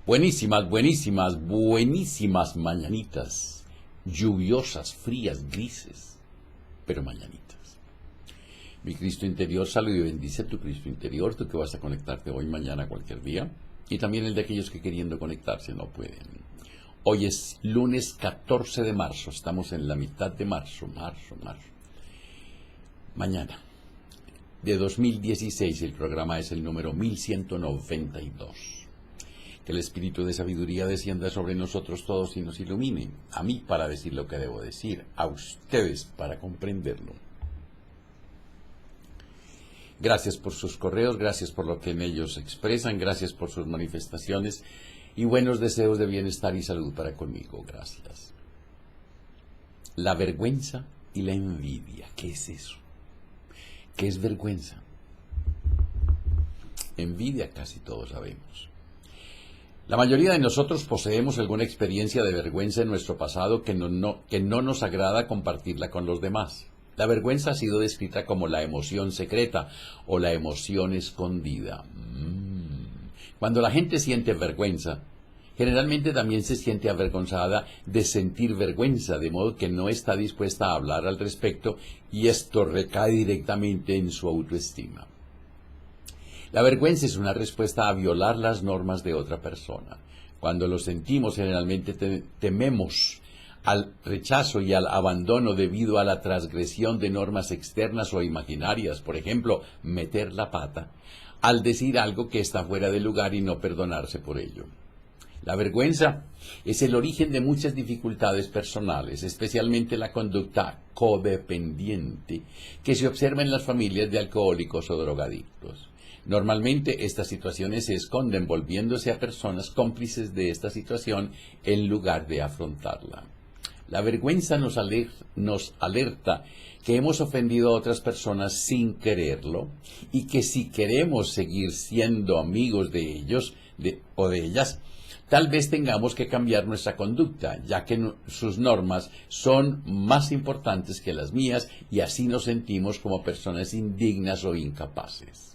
Buenísimas, buenísimas, buenísimas mañanitas. Lluviosas, frías, grises, pero mañanitas. Mi Cristo interior, saluda y bendice tu Cristo interior, tú que vas a conectarte hoy, mañana, cualquier día. Y también el de aquellos que queriendo conectarse no pueden. Hoy es lunes 14 de marzo, estamos en la mitad de marzo. Mañana, de 2016, el programa es el número 1192. Que el espíritu de sabiduría descienda sobre nosotros todos y nos ilumine. A mí para decir lo que debo decir, a ustedes para comprenderlo. Gracias por sus correos, gracias por lo que en ellos expresan, gracias por sus manifestaciones y buenos deseos de bienestar y salud para conmigo. Gracias. La vergüenza y la envidia. ¿Qué es eso? ¿Qué es vergüenza? Envidia casi todos sabemos. La mayoría de nosotros poseemos alguna experiencia de vergüenza en nuestro pasado que no nos agrada compartirla con los demás. La vergüenza ha sido descrita como la emoción secreta o la emoción escondida. Cuando la gente siente vergüenza, generalmente también se siente avergonzada de sentir vergüenza, de modo que no está dispuesta a hablar al respecto y esto recae directamente en su autoestima. La vergüenza es una respuesta a violar las normas de otra persona. Cuando lo sentimos, generalmente tememos al rechazo y al abandono debido a la transgresión de normas externas o imaginarias, por ejemplo, meter la pata, al decir algo que está fuera de lugar y no perdonarse por ello. La vergüenza es el origen de muchas dificultades personales, especialmente la conducta codependiente que se observa en las familias de alcohólicos o drogadictos. Normalmente estas situaciones se esconden volviéndose a personas cómplices de esta situación en lugar de afrontarla. La vergüenza nos alerta que hemos ofendido a otras personas sin quererlo y que si queremos seguir siendo amigos de ellos o de ellas, tal vez tengamos que cambiar nuestra conducta, ya que sus normas son más importantes que las mías y así nos sentimos como personas indignas o incapaces.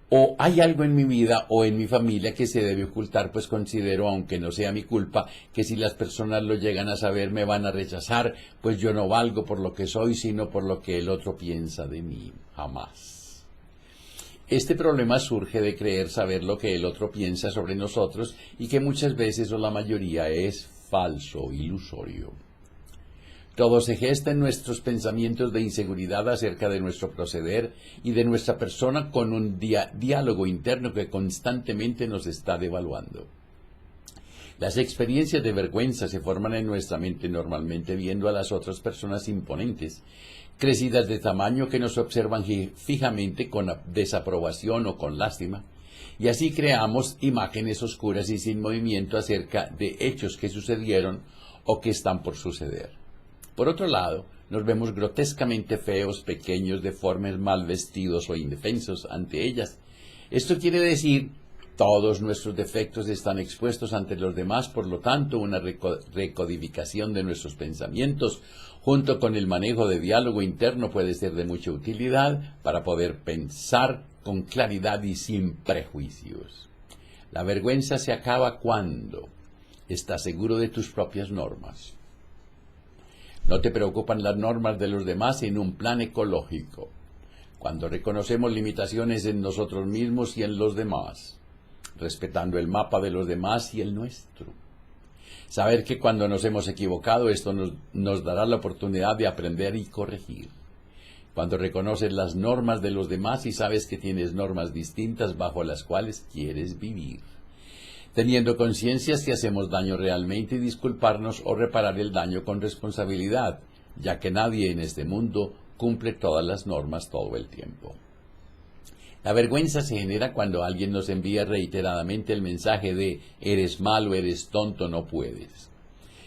O hay algo en mi vida o en mi familia que se debe ocultar, pues considero, aunque no sea mi culpa, que si las personas lo llegan a saber me van a rechazar, pues yo no valgo por lo que soy, sino por lo que el otro piensa de mí. Jamás. Este problema surge de creer saber lo que el otro piensa sobre nosotros y que muchas veces o la mayoría es falso, ilusorio. Todo se gesta en nuestros pensamientos de inseguridad acerca de nuestro proceder y de nuestra persona con un diálogo interno que constantemente nos está devaluando. Las experiencias de vergüenza se forman en nuestra mente normalmente viendo a las otras personas imponentes, crecidas de tamaño que nos observan fijamente con desaprobación o con lástima, y así creamos imágenes oscuras y sin movimiento acerca de hechos que sucedieron o que están por suceder. Por otro lado, nos vemos grotescamente feos, pequeños, deformes, mal vestidos o indefensos ante ellas. Esto quiere decir, todos nuestros defectos están expuestos ante los demás, por lo tanto, una recodificación de nuestros pensamientos, junto con el manejo de diálogo interno, puede ser de mucha utilidad para poder pensar con claridad y sin prejuicios. La vergüenza se acaba cuando estás seguro de tus propias normas. No te preocupan las normas de los demás en un plan ecológico. Cuando reconocemos limitaciones en nosotros mismos y en los demás, respetando el mapa de los demás y el nuestro. Saber que cuando nos hemos equivocado, esto nos dará la oportunidad de aprender y corregir. Cuando reconoces las normas de los demás y sabes que tienes normas distintas bajo las cuales quieres vivir. Teniendo conciencia si hacemos daño realmente y disculparnos o reparar el daño con responsabilidad, ya que nadie en este mundo cumple todas las normas todo el tiempo. La vergüenza se genera cuando alguien nos envía reiteradamente el mensaje de eres malo, eres tonto, no puedes.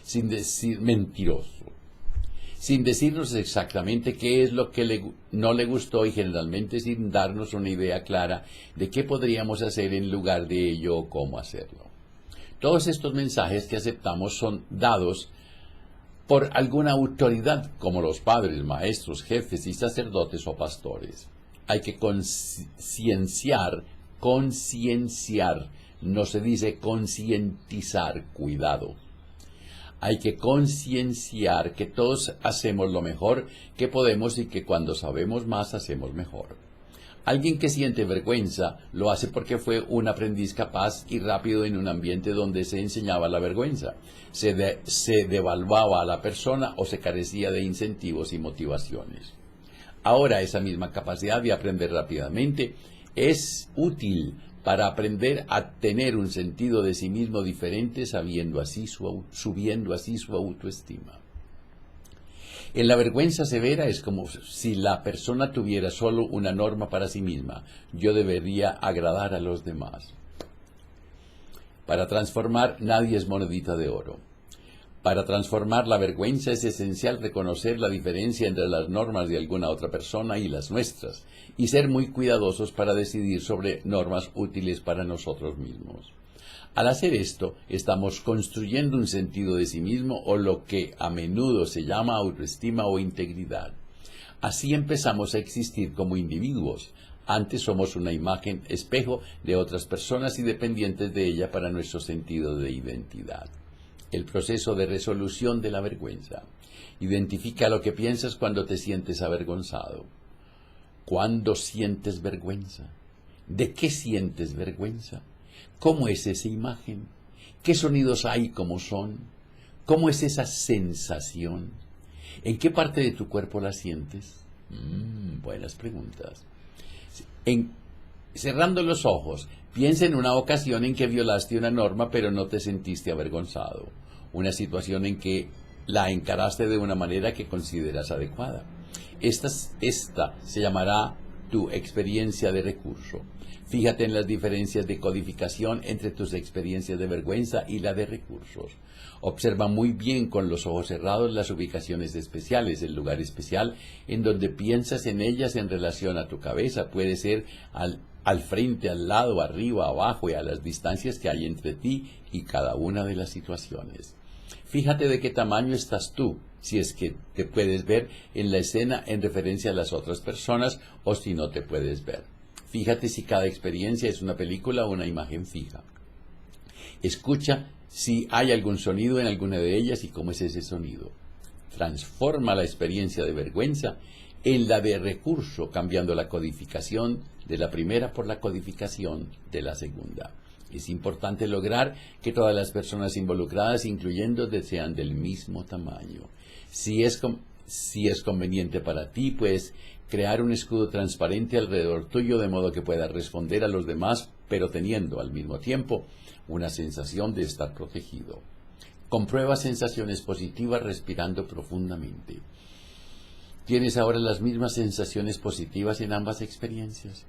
Sin decir mentiroso. Sin decirnos exactamente qué es lo que no le gustó y generalmente sin darnos una idea clara de qué podríamos hacer en lugar de ello o cómo hacerlo. Todos estos mensajes que aceptamos son dados por alguna autoridad, como los padres, maestros, jefes y sacerdotes o pastores. Hay que concienciar no se dice concientizar, cuidado. Hay que concienciar que todos hacemos lo mejor que podemos y que cuando sabemos más hacemos mejor. Alguien que siente vergüenza lo hace porque fue un aprendiz capaz y rápido en un ambiente donde se enseñaba la vergüenza, se devaluaba a la persona o se carecía de incentivos y motivaciones. Ahora esa misma capacidad de aprender rápidamente es útil para aprender a tener un sentido de sí mismo diferente, subiendo así su autoestima. En la vergüenza severa es como si la persona tuviera solo una norma para sí misma: yo debería agradar a los demás. Para transformar, nadie es monedita de oro. Para transformar la vergüenza es esencial reconocer la diferencia entre las normas de alguna otra persona y las nuestras, y ser muy cuidadosos para decidir sobre normas útiles para nosotros mismos. Al hacer esto, estamos construyendo un sentido de sí mismo, o lo que a menudo se llama autoestima o integridad. Así empezamos a existir como individuos. Antes somos una imagen espejo de otras personas y dependientes de ella para nuestro sentido de identidad. El proceso de resolución de la vergüenza. Identifica lo que piensas cuando te sientes avergonzado. ¿Cuándo sientes vergüenza? ¿De qué sientes vergüenza? ¿Cómo es esa imagen? ¿Qué sonidos hay? ¿Cómo son? ¿Cómo es esa sensación? ¿En qué parte de tu cuerpo la sientes? Buenas preguntas. Cerrando los ojos, piensa en una ocasión en que violaste una norma pero no te sentiste avergonzado. Una situación en que la encaraste de una manera que consideras adecuada. Esta se llamará tu experiencia de recurso. Fíjate en las diferencias de codificación entre tus experiencias de vergüenza y la de recursos. Observa muy bien con los ojos cerrados las ubicaciones especiales, el lugar especial en donde piensas en ellas en relación a tu cabeza. Puede ser al frente, al lado, arriba, abajo y a las distancias que hay entre ti y cada una de las situaciones. Fíjate de qué tamaño estás tú, si es que te puedes ver en la escena en referencia a las otras personas o si no te puedes ver. Fíjate si cada experiencia es una película o una imagen fija. Escucha si hay algún sonido en alguna de ellas y cómo es ese sonido. Transforma la experiencia de vergüenza en la de recurso, cambiando la codificación de la primera por la codificación de la segunda. Es importante lograr que todas las personas involucradas, incluyéndote, sean del mismo tamaño. Si es conveniente para ti, pues crear un escudo transparente alrededor tuyo de modo que puedas responder a los demás, pero teniendo al mismo tiempo una sensación de estar protegido. Comprueba sensaciones positivas respirando profundamente. ¿Tienes ahora las mismas sensaciones positivas en ambas experiencias?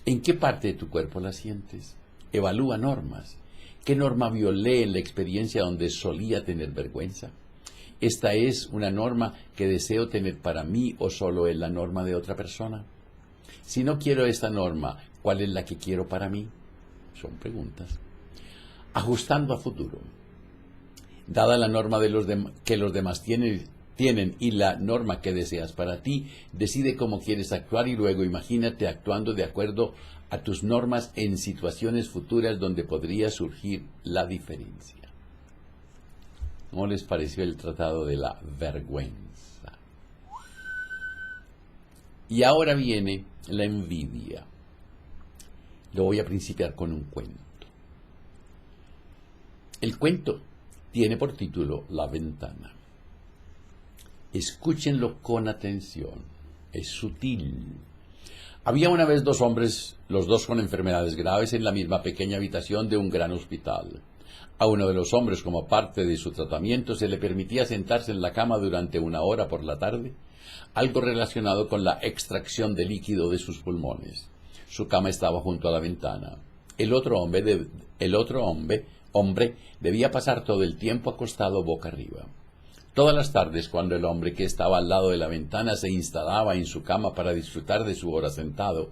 ¿En qué parte de tu cuerpo las sientes? Evalúa normas. ¿Qué norma violé en la experiencia donde solía tener vergüenza? ¿Esta es una norma que deseo tener para mí o solo es la norma de otra persona? Si no quiero esta norma, ¿cuál es la que quiero para mí? Son preguntas. Ajustando a futuro. Dada la norma que los demás tienen y la norma que deseas para ti, decide cómo quieres actuar y luego imagínate actuando de acuerdo a tus normas en situaciones futuras donde podría surgir la diferencia. ¿Cómo les pareció el tratado de la vergüenza? Y ahora viene la envidia. Lo voy a principiar con un cuento. El cuento tiene por título La ventana. Escúchenlo con atención. Es sutil. Había una vez dos hombres, los dos con enfermedades graves, en la misma pequeña habitación de un gran hospital. A uno de los hombres, como parte de su tratamiento, se le permitía sentarse en la cama durante 1 hora por la tarde, algo relacionado con la extracción de líquido de sus pulmones. Su cama estaba junto a la ventana. El otro hombre debía pasar todo el tiempo acostado boca arriba. Todas las tardes, cuando el hombre que estaba al lado de la ventana se instalaba en su cama para disfrutar de su hora sentado,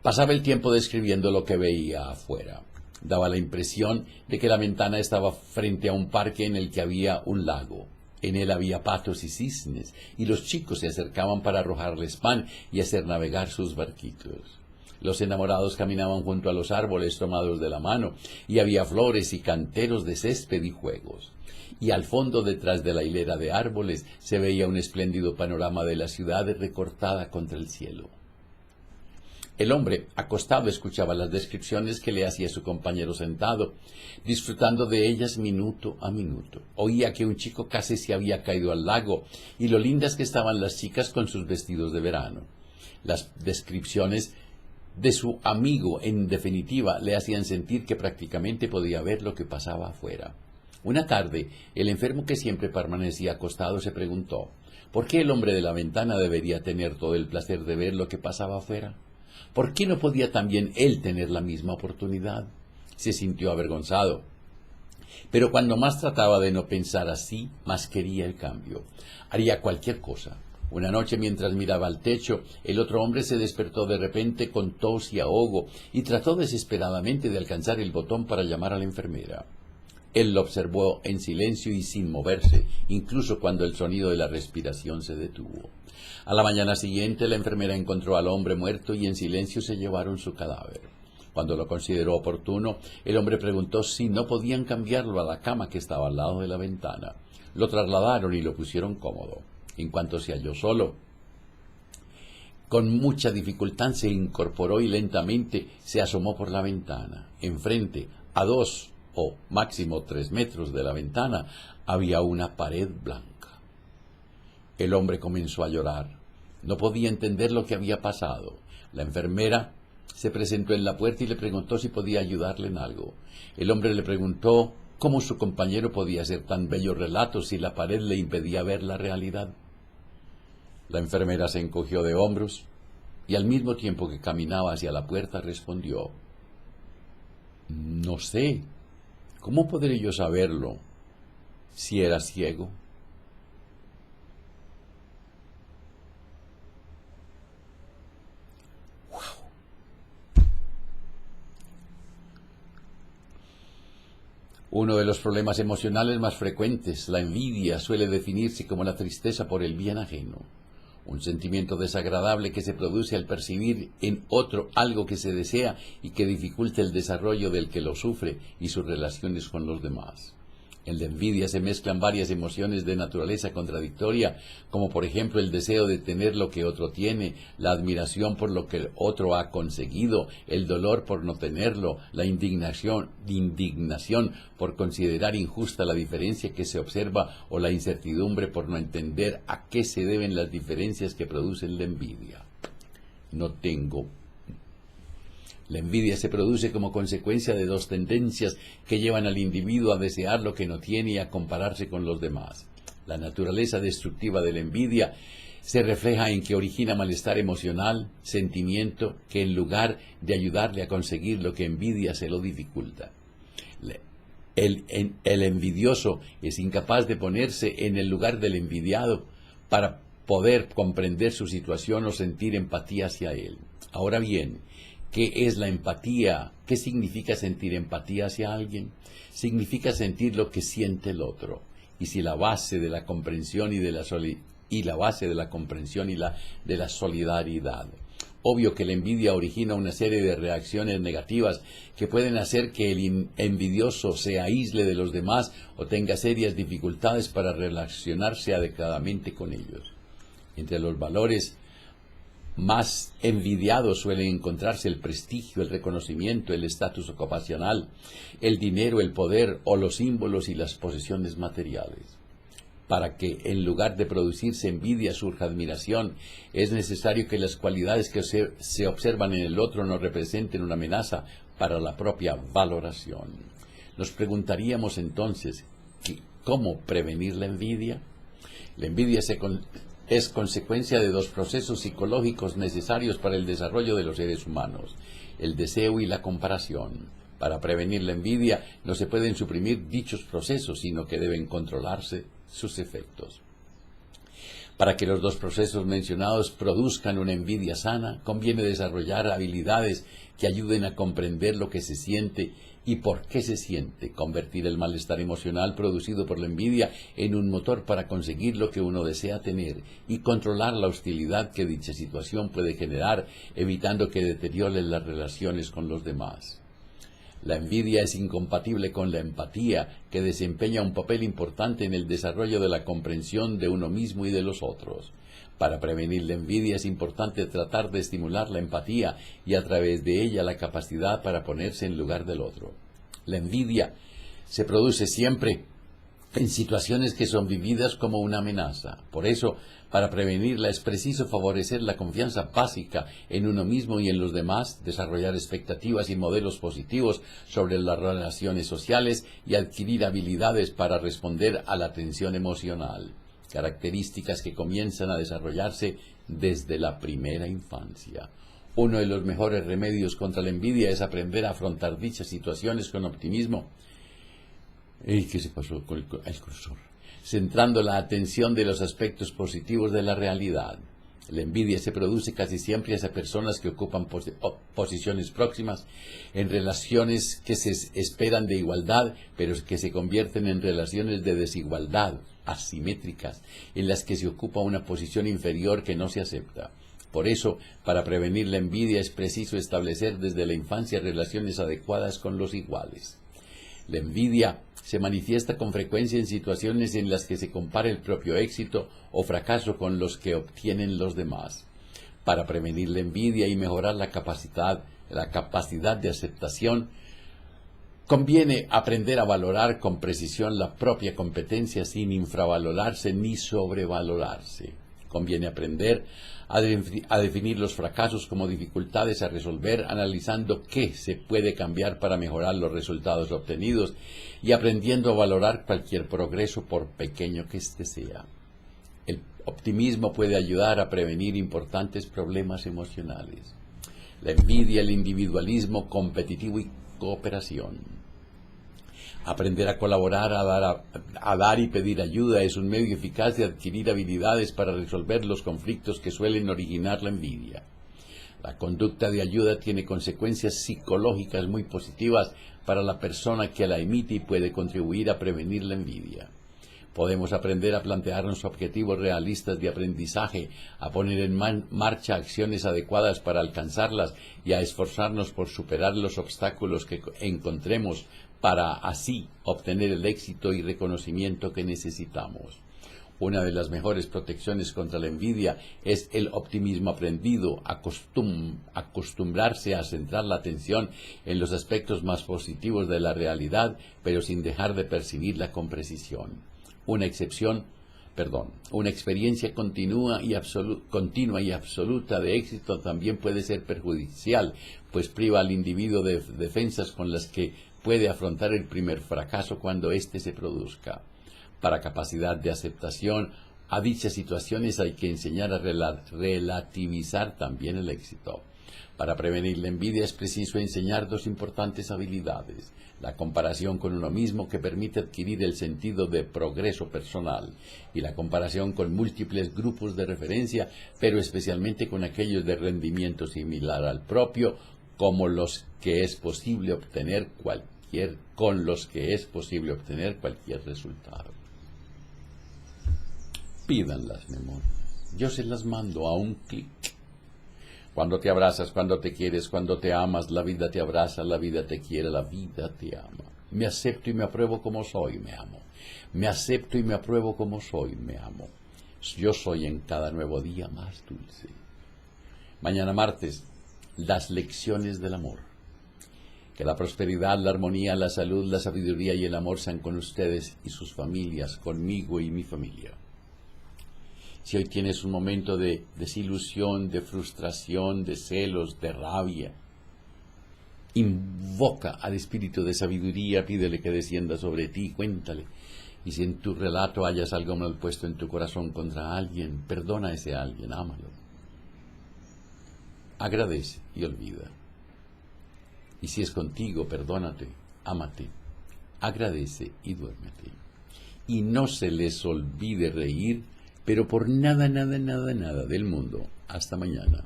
pasaba el tiempo describiendo lo que veía afuera. Daba la impresión de que la ventana estaba frente a un parque en el que había un lago. En él había patos y cisnes, y los chicos se acercaban para arrojarles pan y hacer navegar sus barquitos. Los enamorados caminaban junto a los árboles tomados de la mano, y había flores y canteros de césped y juegos. Y al fondo, detrás de la hilera de árboles, se veía un espléndido panorama de la ciudad recortada contra el cielo. El hombre, acostado, escuchaba las descripciones que le hacía su compañero sentado, disfrutando de ellas minuto a minuto. Oía que un chico casi se había caído al lago, y lo lindas que estaban las chicas con sus vestidos de verano. Las descripciones de su amigo, en definitiva, le hacían sentir que prácticamente podía ver lo que pasaba afuera. Una tarde, el enfermo, que siempre permanecía acostado, se preguntó, ¿por qué el hombre de la ventana debería tener todo el placer de ver lo que pasaba afuera? ¿Por qué no podía también él tener la misma oportunidad? Se sintió avergonzado. Pero cuando más trataba de no pensar así, más quería el cambio. Haría cualquier cosa. Una noche, mientras miraba al techo, el otro hombre se despertó de repente con tos y ahogo y trató desesperadamente de alcanzar el botón para llamar a la enfermera. Él lo observó en silencio y sin moverse, incluso cuando el sonido de la respiración se detuvo. A la mañana siguiente, la enfermera encontró al hombre muerto y en silencio se llevaron su cadáver. Cuando lo consideró oportuno, el hombre preguntó si no podían cambiarlo a la cama que estaba al lado de la ventana. Lo trasladaron y lo pusieron cómodo. En cuanto se halló solo, con mucha dificultad se incorporó y lentamente se asomó por la ventana. Enfrente, a 2 o máximo 3 metros de la ventana, había una pared blanca. El hombre comenzó a llorar. No podía entender lo que había pasado. La enfermera se presentó en la puerta y le preguntó si podía ayudarle en algo. El hombre le preguntó cómo su compañero podía hacer tan bellos relatos si la pared le impedía ver la realidad. La enfermera se encogió de hombros y al mismo tiempo que caminaba hacia la puerta respondió, «No sé, ¿cómo podré yo saberlo si era ciego?» Uno de los problemas emocionales más frecuentes, la envidia, suele definirse como la tristeza por el bien ajeno. Un sentimiento desagradable que se produce al percibir en otro algo que se desea y que dificulta el desarrollo del que lo sufre y sus relaciones con los demás. En la envidia se mezclan varias emociones de naturaleza contradictoria, como por ejemplo el deseo de tener lo que otro tiene, la admiración por lo que el otro ha conseguido, el dolor por no tenerlo, la indignación por considerar injusta la diferencia que se observa o la incertidumbre por no entender a qué se deben las diferencias que producen la envidia. La envidia se produce como consecuencia de dos tendencias que llevan al individuo a desear lo que no tiene y a compararse con los demás. La naturaleza destructiva de la envidia se refleja en que origina malestar emocional, sentimiento que en lugar de ayudarle a conseguir lo que envidia se lo dificulta. El envidioso es incapaz de ponerse en el lugar del envidiado para poder comprender su situación o sentir empatía hacia él. Ahora bien, ¿qué es la empatía? ¿Qué significa sentir empatía hacia alguien? Significa sentir lo que siente el otro. Y si la base de la comprensión y de la solidaridad. Obvio que la envidia origina una serie de reacciones negativas que pueden hacer que el envidioso se aísle de los demás o tenga serias dificultades para relacionarse adecuadamente con ellos. Entre los valores más envidiados suelen encontrarse el prestigio, el reconocimiento, el estatus ocupacional, el dinero, el poder o los símbolos y las posesiones materiales. Para que en lugar de producirse envidia surja admiración, es necesario que las cualidades que se observan en el otro no representen una amenaza para la propia valoración. Nos preguntaríamos entonces, ¿cómo prevenir la envidia? La envidia es consecuencia de dos procesos psicológicos necesarios para el desarrollo de los seres humanos, el deseo y la comparación. Para prevenir la envidia no se pueden suprimir dichos procesos, sino que deben controlarse sus efectos. Para que los dos procesos mencionados produzcan una envidia sana, conviene desarrollar habilidades que ayuden a comprender lo que se siente ¿Y por qué se siente? Convertir el malestar emocional producido por la envidia en un motor para conseguir lo que uno desea tener y controlar la hostilidad que dicha situación puede generar, evitando que deteriore las relaciones con los demás. La envidia es incompatible con la empatía, que desempeña un papel importante en el desarrollo de la comprensión de uno mismo y de los otros. Para prevenir la envidia es importante tratar de estimular la empatía y a través de ella la capacidad para ponerse en lugar del otro. La envidia se produce siempre en situaciones que son vividas como una amenaza. Por eso, para prevenirla es preciso favorecer la confianza básica en uno mismo y en los demás, desarrollar expectativas y modelos positivos sobre las relaciones sociales y adquirir habilidades para responder a la tensión emocional, características que comienzan a desarrollarse desde la primera infancia. Uno de los mejores remedios contra la envidia es aprender a afrontar dichas situaciones con optimismo. ¿Qué se pasó con el cursor? Centrando la atención de los aspectos positivos de la realidad. La envidia se produce casi siempre hacia personas que ocupan posiciones próximas, en relaciones que se esperan de igualdad, pero que se convierten en relaciones de desigualdad, asimétricas, en las que se ocupa una posición inferior que no se acepta. Por eso, para prevenir la envidia es preciso establecer desde la infancia relaciones adecuadas con los iguales. La envidia se manifiesta con frecuencia en situaciones en las que se compara el propio éxito o fracaso con los que obtienen los demás. Para prevenir la envidia y mejorar la capacidad de aceptación, conviene aprender a valorar con precisión la propia competencia sin infravalorarse ni sobrevalorarse. Conviene aprender a definir los fracasos como dificultades a resolver, analizando qué se puede cambiar para mejorar los resultados obtenidos y aprendiendo a valorar cualquier progreso por pequeño que éste sea. El optimismo puede ayudar a prevenir importantes problemas emocionales. La envidia, el individualismo competitivo y cooperación. Aprender a colaborar, a dar y pedir ayuda es un medio eficaz de adquirir habilidades para resolver los conflictos que suelen originar la envidia. La conducta de ayuda tiene consecuencias psicológicas muy positivas para la persona que la emite y puede contribuir a prevenir la envidia. Podemos aprender a plantearnos objetivos realistas de aprendizaje, a poner en marcha acciones adecuadas para alcanzarlas y a esforzarnos por superar los obstáculos que encontremos para así obtener el éxito y reconocimiento que necesitamos. Una de las mejores protecciones contra la envidia es el optimismo aprendido, acostumbrarse a centrar la atención en los aspectos más positivos de la realidad, pero sin dejar de percibirla con precisión. Una experiencia continua y absoluta de éxito también puede ser perjudicial, pues priva al individuo de defensas con las que puede afrontar el primer fracaso cuando éste se produzca. Para capacidad de aceptación a dichas situaciones hay que enseñar a relativizar también el éxito. Para prevenir la envidia es preciso enseñar dos importantes habilidades: la comparación con uno mismo, que permite adquirir el sentido de progreso personal, y la comparación con múltiples grupos de referencia, pero especialmente con aquellos de rendimiento similar al propio, con los que es posible obtener cualquier resultado. Pidan las memorias. Yo se las mando a un clic. Cuando te abrazas, cuando te quieres, cuando te amas, la vida te abraza, la vida te quiere, la vida te ama. Me acepto y me apruebo como soy, me amo. Me acepto y me apruebo como soy, me amo. Yo soy en cada nuevo día más dulce. Mañana martes, las lecciones del amor. Que la prosperidad, la armonía, la salud, la sabiduría y el amor sean con ustedes y sus familias, conmigo y mi familia. Si hoy tienes un momento de desilusión, de frustración, de celos, de rabia, invoca al espíritu de sabiduría, pídele que descienda sobre ti, cuéntale. Y si en tu relato hayas algo mal puesto en tu corazón contra alguien, perdona a ese alguien, ámalo. Agradece y olvida. Y si es contigo, perdónate, ámate, agradece y duérmete. Y no se les olvide reír, pero por nada del mundo. Hasta mañana.